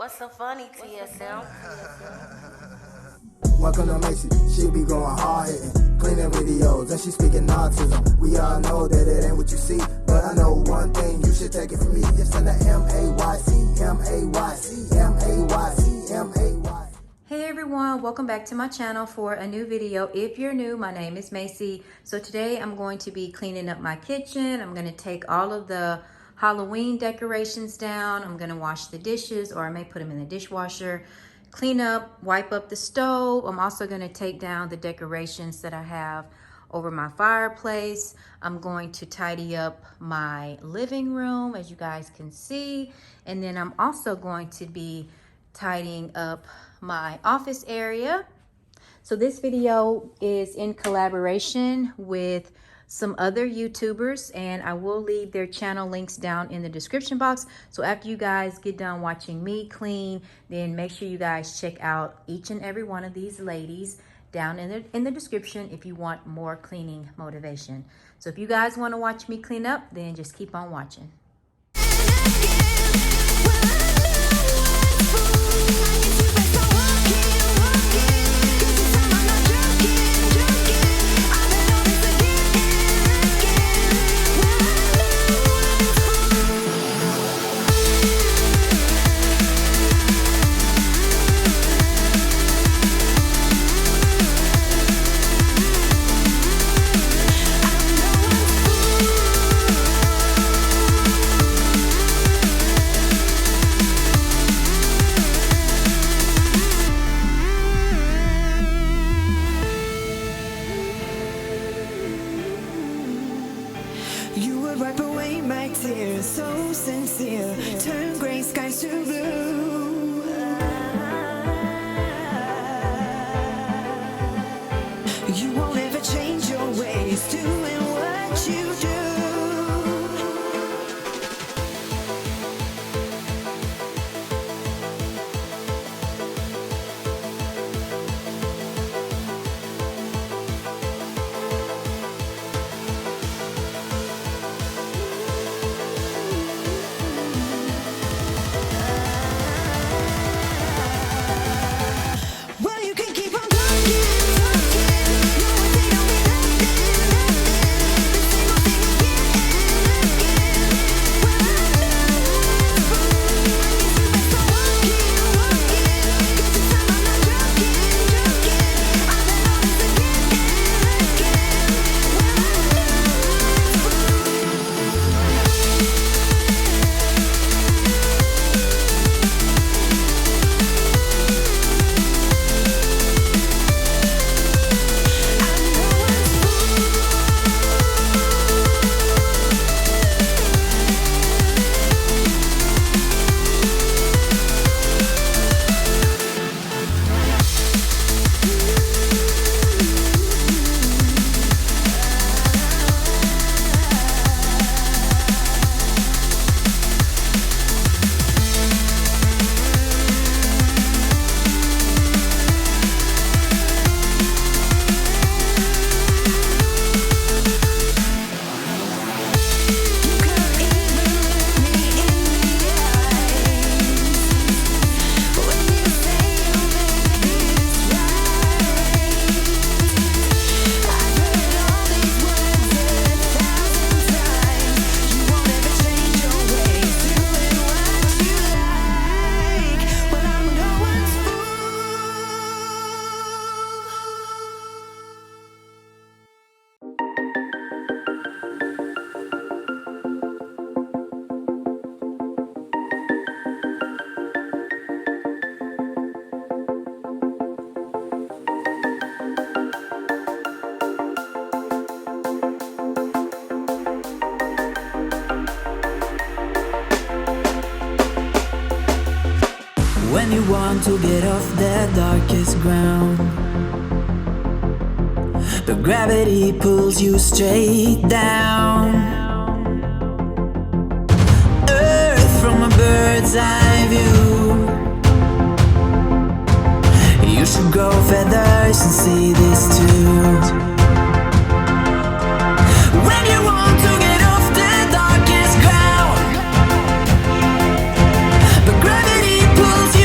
What's so funny, TSM? Welcome to Macy, she be going hard hitting, cleaning videos, and she speaking autism. We all know that it ain't what you see, but I know one thing, you should take it from me. It's in the M-A-Y-C, M-A-Y-C, M-A-Y-C, M-A-Y. Hey everyone, welcome back to my channel for a new video. If you're new, my name is Macy. So today I'm going to be cleaning up my kitchen. I'm going to take all of the Halloween decorations down. I'm going to wash the dishes, or I may put them in the dishwasher. Clean up, wipe up the stove. I'm also going to take down the decorations that I have over my fireplace. I'm going to tidy up my living room, as you guys can see. And then I'm also going to be tidying up my office area. So this video is in collaboration with some other YouTubers, and I will leave their channel links down in the description box. So after you guys get done watching me clean, then make sure you guys check out each and every one of these ladies down in the description if you want more cleaning motivation. So if you guys want to watch me clean up, then just keep on watching. You would wipe away my tears, so sincere, turn gray skies to blue. You won't ever change your ways, doing what you do. When you want to get off the darkest ground, but gravity pulls you straight down. Earth from a bird's eye view. You should grow feathers and see this too. When you want to get off the darkest ground, but gravity pulls you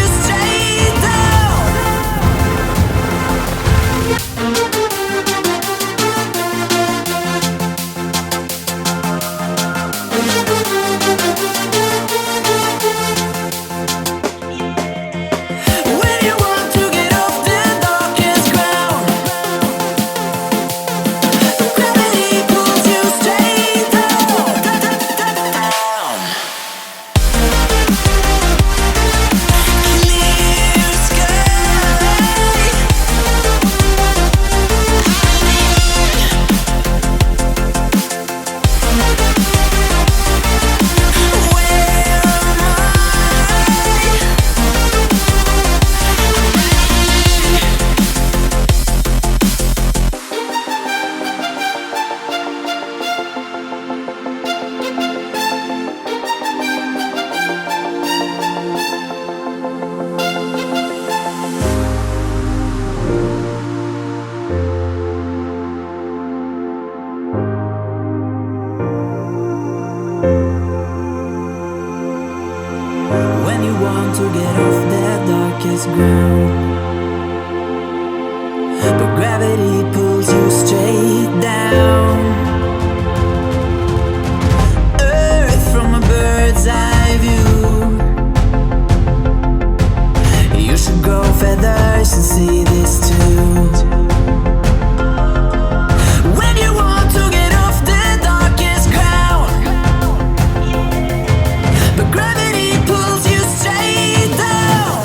darkest ground. But gravity pulls you straight down. Earth from a bird's eye view. You should grow feathers and see this too. When you want to get off the darkest ground, but gravity pulls you straight down.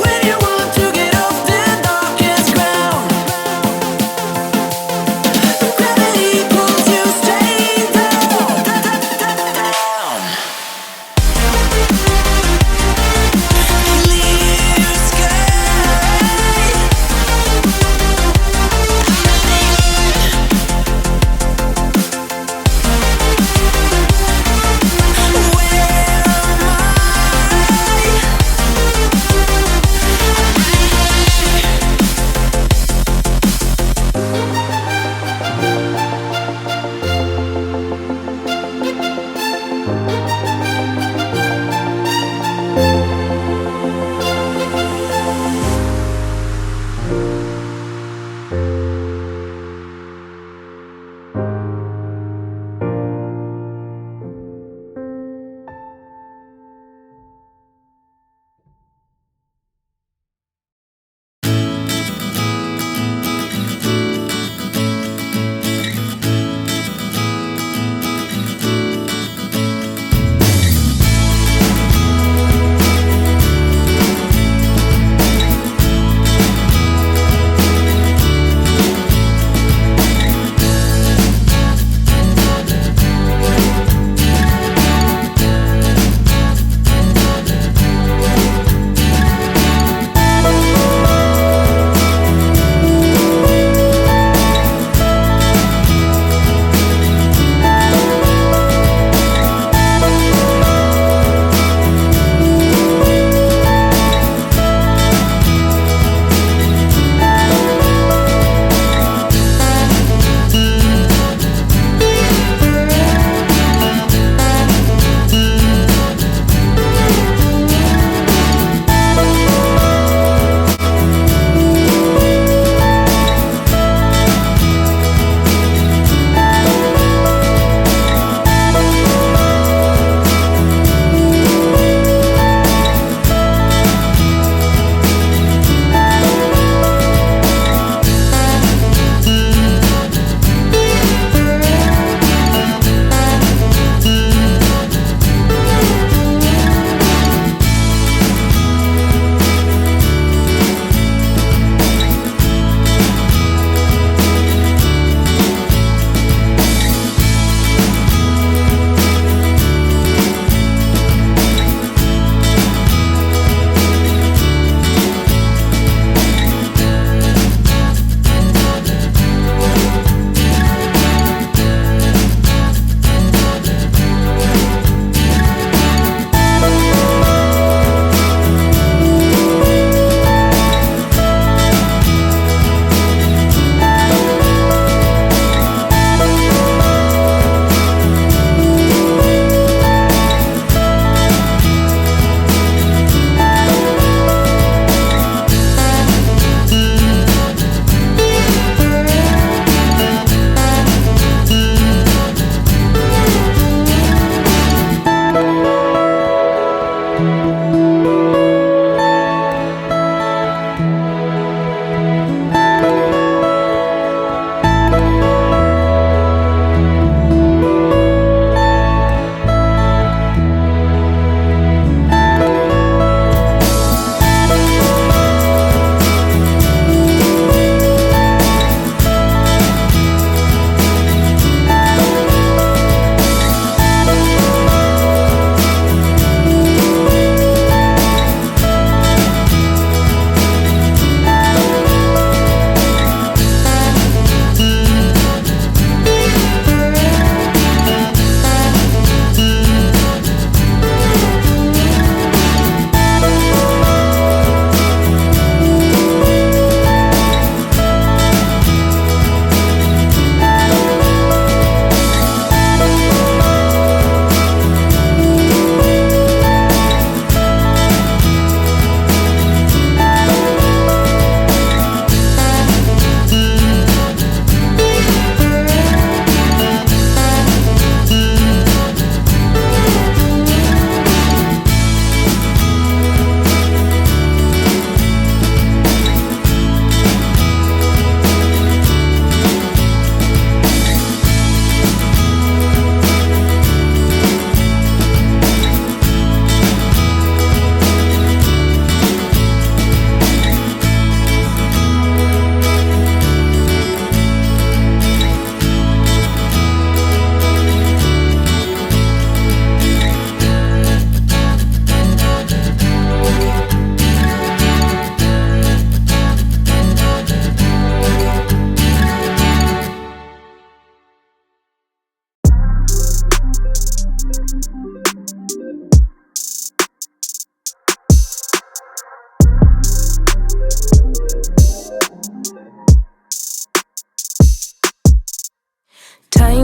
When you want to get off the darkest ground,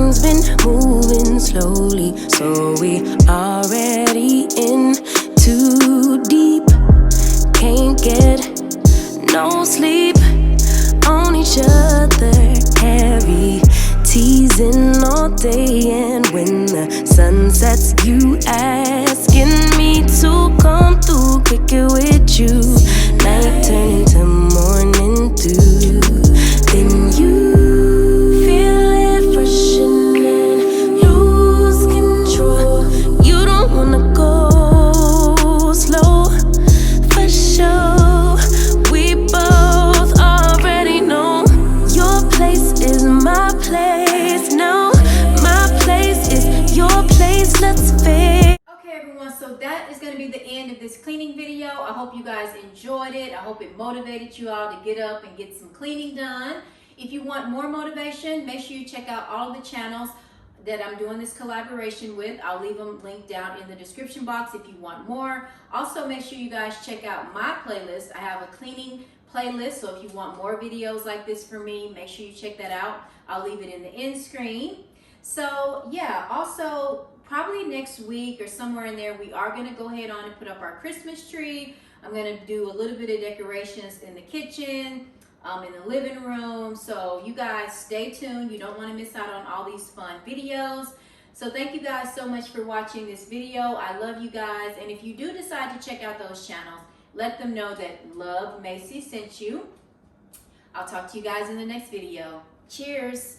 Time's been moving slowly, so we already in too deep. Can't get no sleep on each other, heavy teasing all day. And when the sun sets, you asking me to come through, kick it with you. Night turning to morning dew. Then you feel it freshen and lose control. You don't wanna go slow, for sure. We both already know your place is my place. No, my place is your place. Let's fade. Okay, everyone, so that is going to be the end of this cleaning video. I hope you guys enjoyed it. I hope it motivated you all to get up and get some cleaning done. If you want more motivation, make sure you check out all the channels that I'm doing this collaboration with. I'll leave them linked down in the description box if you want more. Also, make sure you guys check out my playlist. I have a cleaning playlist, so if you want more videos like this from me, make sure you check that out. I'll leave it in the end screen. So yeah, also probably next week or somewhere in there, we are going to go ahead on and put up our Christmas tree. I'm going to do a little bit of decorations in the kitchen, in the living room. So you guys stay tuned. You don't want to miss out on all these fun videos. So thank you guys so much for watching this video. I love you guys. And if you do decide to check out those channels, let them know that Love Macy sent you. I'll talk to you guys in the next video. Cheers.